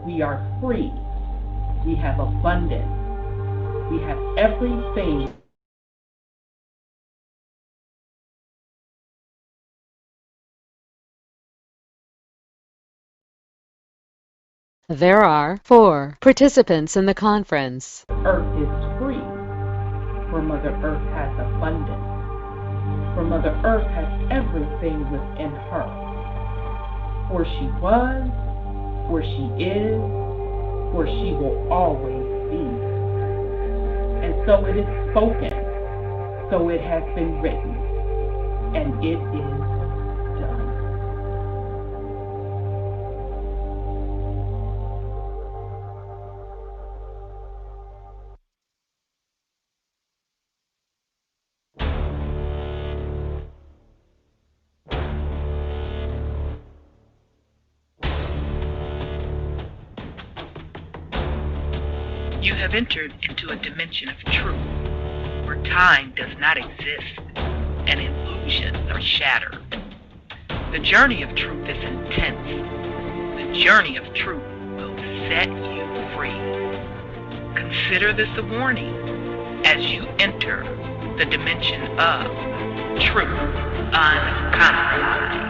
We are free. We have abundance. We have everything. There are 4 participants in the conference. Earth is free, for Mother Earth has abundance. For Mother Earth has everything within her. For she was, for she is, for she will always be. And so it is spoken, so it has been written, and it is done. You have entered into a dimension of truth, where time does not exist and illusions are shattered. The journey of truth is intense. The journey of truth will set you free. Consider this a warning as you enter the dimension of truth uncompromised.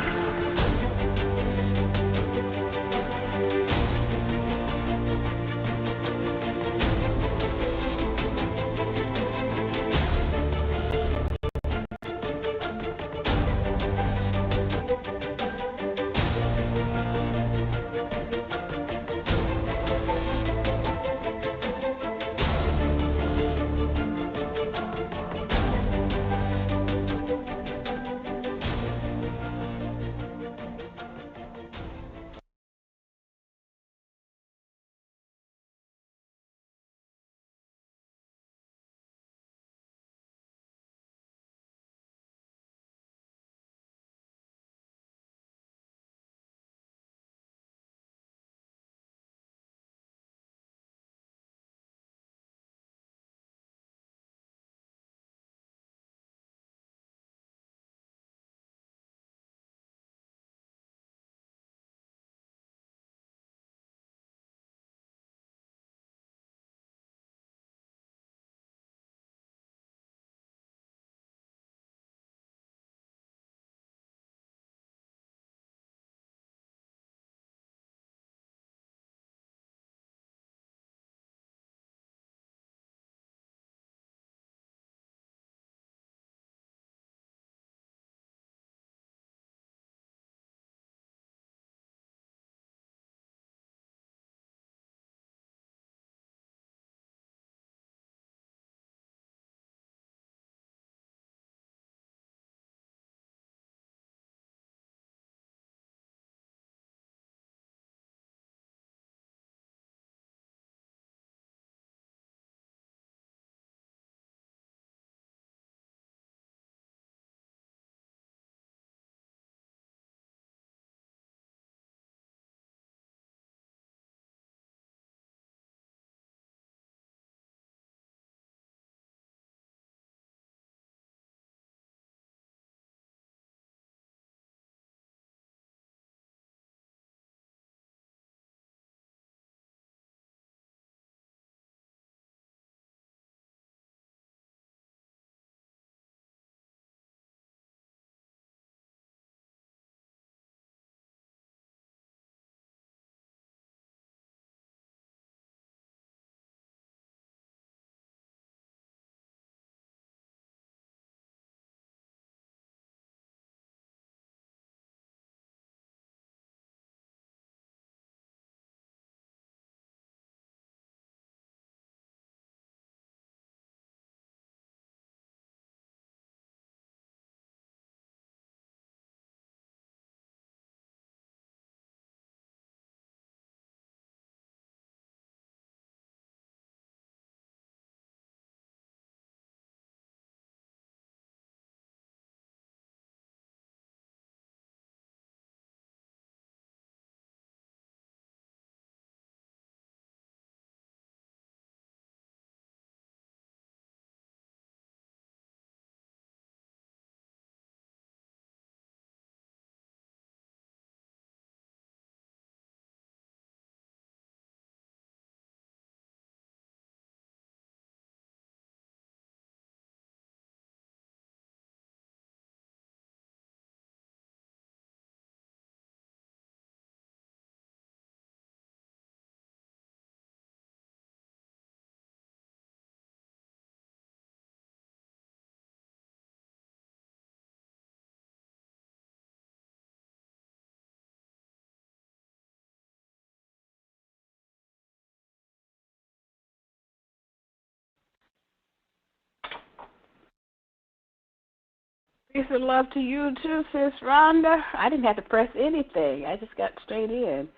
Peace and love to you too, Sis Rhonda. I didn't have to press anything. I just got straight in.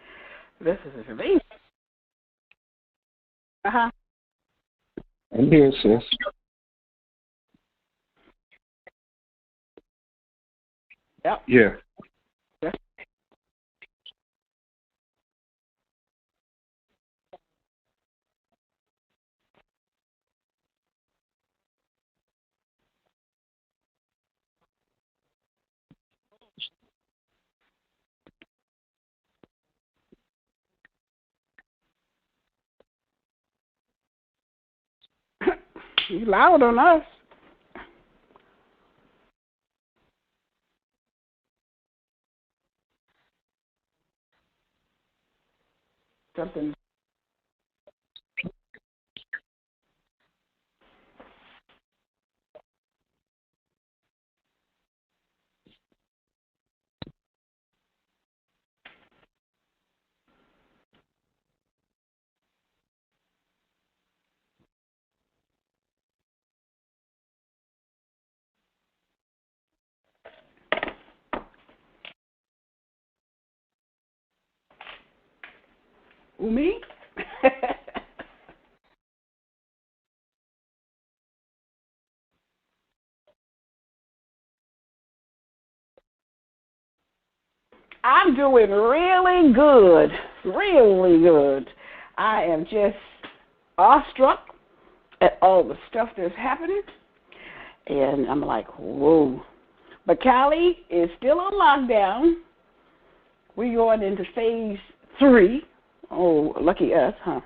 This is amazing. Uh-huh. I'm here, sis. Yep. Yeah. Yep. You loud on us. Something. Me? I'm doing really good. Really good. I am just awestruck at all the stuff that's happening. And I'm like, whoa. But Cali is still on lockdown. We're going into phase 3. Oh, lucky us, huh?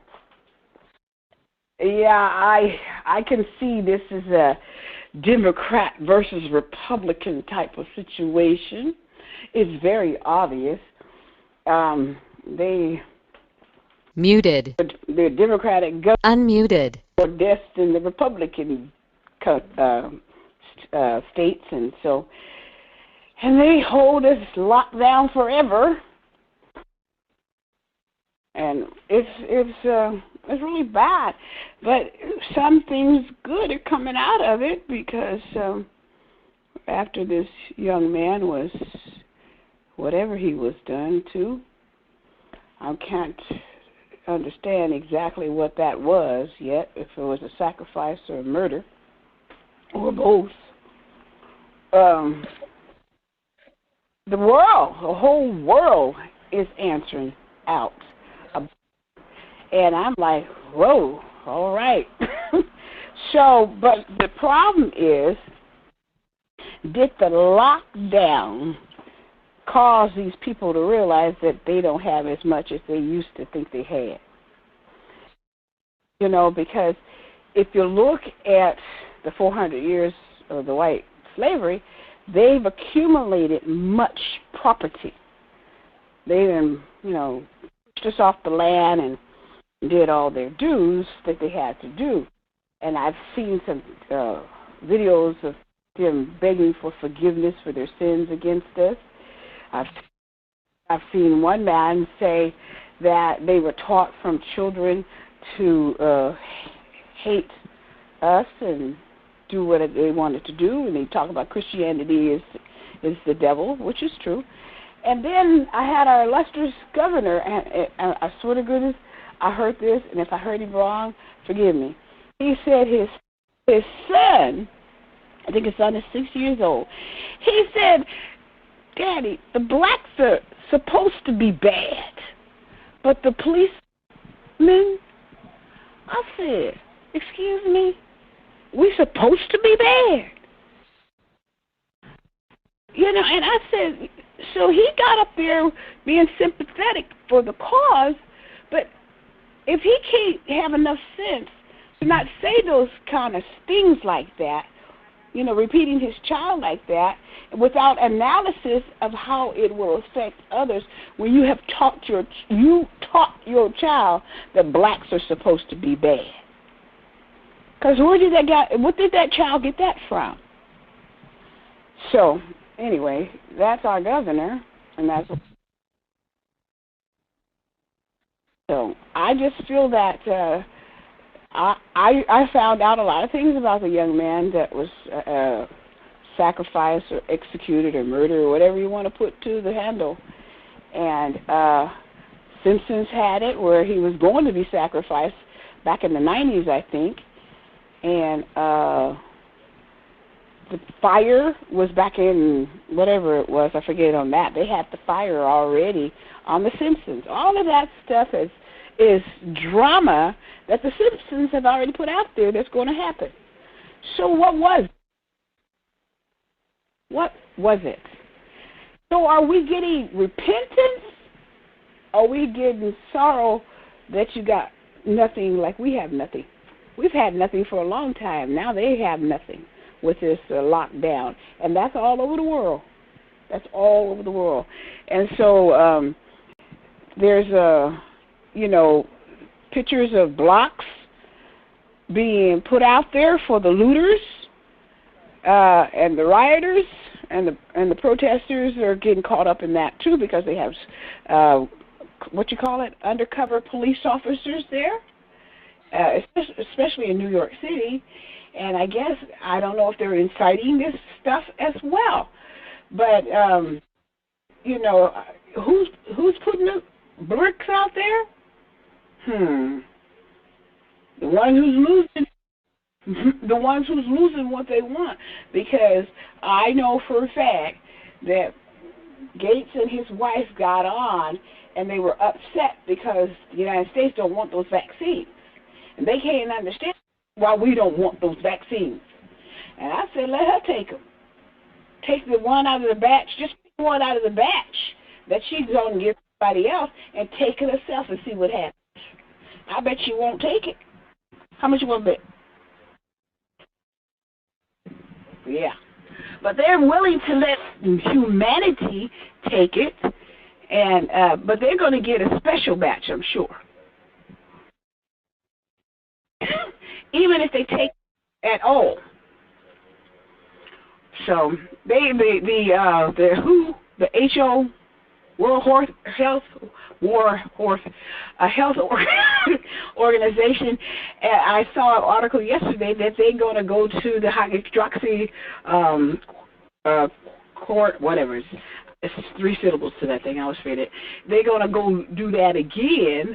Yeah, I can see this is a Democrat versus Republican type of situation. It's very obvious. Muted. The Democratic government Unmuted. are destined the Republican states, and they hold us locked down forever. And it's really bad, but some things good are coming out of it because after this young man was whatever he was done to, I can't understand exactly what that was yet, if it was a sacrifice or a murder or both. The whole world is answering out. And I'm like, whoa, all right. But the problem is, did the lockdown cause these people to realize that they don't have as much as they used to think they had? Because if you look at the 400 years of the white slavery, they've accumulated much property. They've pushed us off the land and did all their dues that they had to do. And I've seen some videos of them begging for forgiveness for their sins against us. I've seen one man say that they were taught from children to hate us and do what they wanted to do, and they talk about Christianity is the devil, which is true. And then I had our illustrious governor, and I swear to goodness, I heard this, and if I heard him wrong, forgive me. He said his son, I think his son is 6 years old, he said, Daddy, the blacks are supposed to be bad, but the policemen, I said, excuse me, we supposed to be bad? And I said, so he got up there being sympathetic for the cause, but if he can't have enough sense to not say those kind of things like that, repeating his child like that, without analysis of how it will affect others, when you have taught your child that blacks are supposed to be bad. Because what did that child get that from? So, anyway, that's our governor, and that's. So I just feel that I found out a lot of things about the young man that was sacrificed or executed or murdered or whatever you want to put to the handle. And Simpsons had it where he was going to be sacrificed back in the 90s, I think. And the fire was back in whatever it was, I forget on that. They had the fire already on The Simpsons. All of that stuff is drama that The Simpsons have already put out there that's going to happen. So what was it? So are we getting repentance? Are we getting sorrow that you got nothing like we have nothing? We've had nothing for a long time. Now they have nothing with this lockdown. And that's all over the world. That's all over the world. And so there's, pictures of blocks being put out there for the looters and the rioters, and the protesters are getting caught up in that too because they have undercover police officers there, especially in New York City. And I guess I don't know if they're inciting this stuff as well, but who's putting the bricks out there? The ones who's losing what they want, because I know for a fact that Gates and his wife got on and they were upset because the United States don't want those vaccines. And they can't understand why we don't want those vaccines. And I said, let her take them. Take the one out of the batch, just pick one out of the batch that she's going to give somebody else and take it herself and see what happens. I bet she won't take it. How much you want to bet? Yeah. But they're willing to let humanity take it, and but they're going to get a special batch, I'm sure. Even if they take it at all. So the WHO, World Health Organization. I saw an article yesterday that they're going to go to the hydroxy whatever. It's 3 syllables to that thing. I was afraid it. They're going to go do that again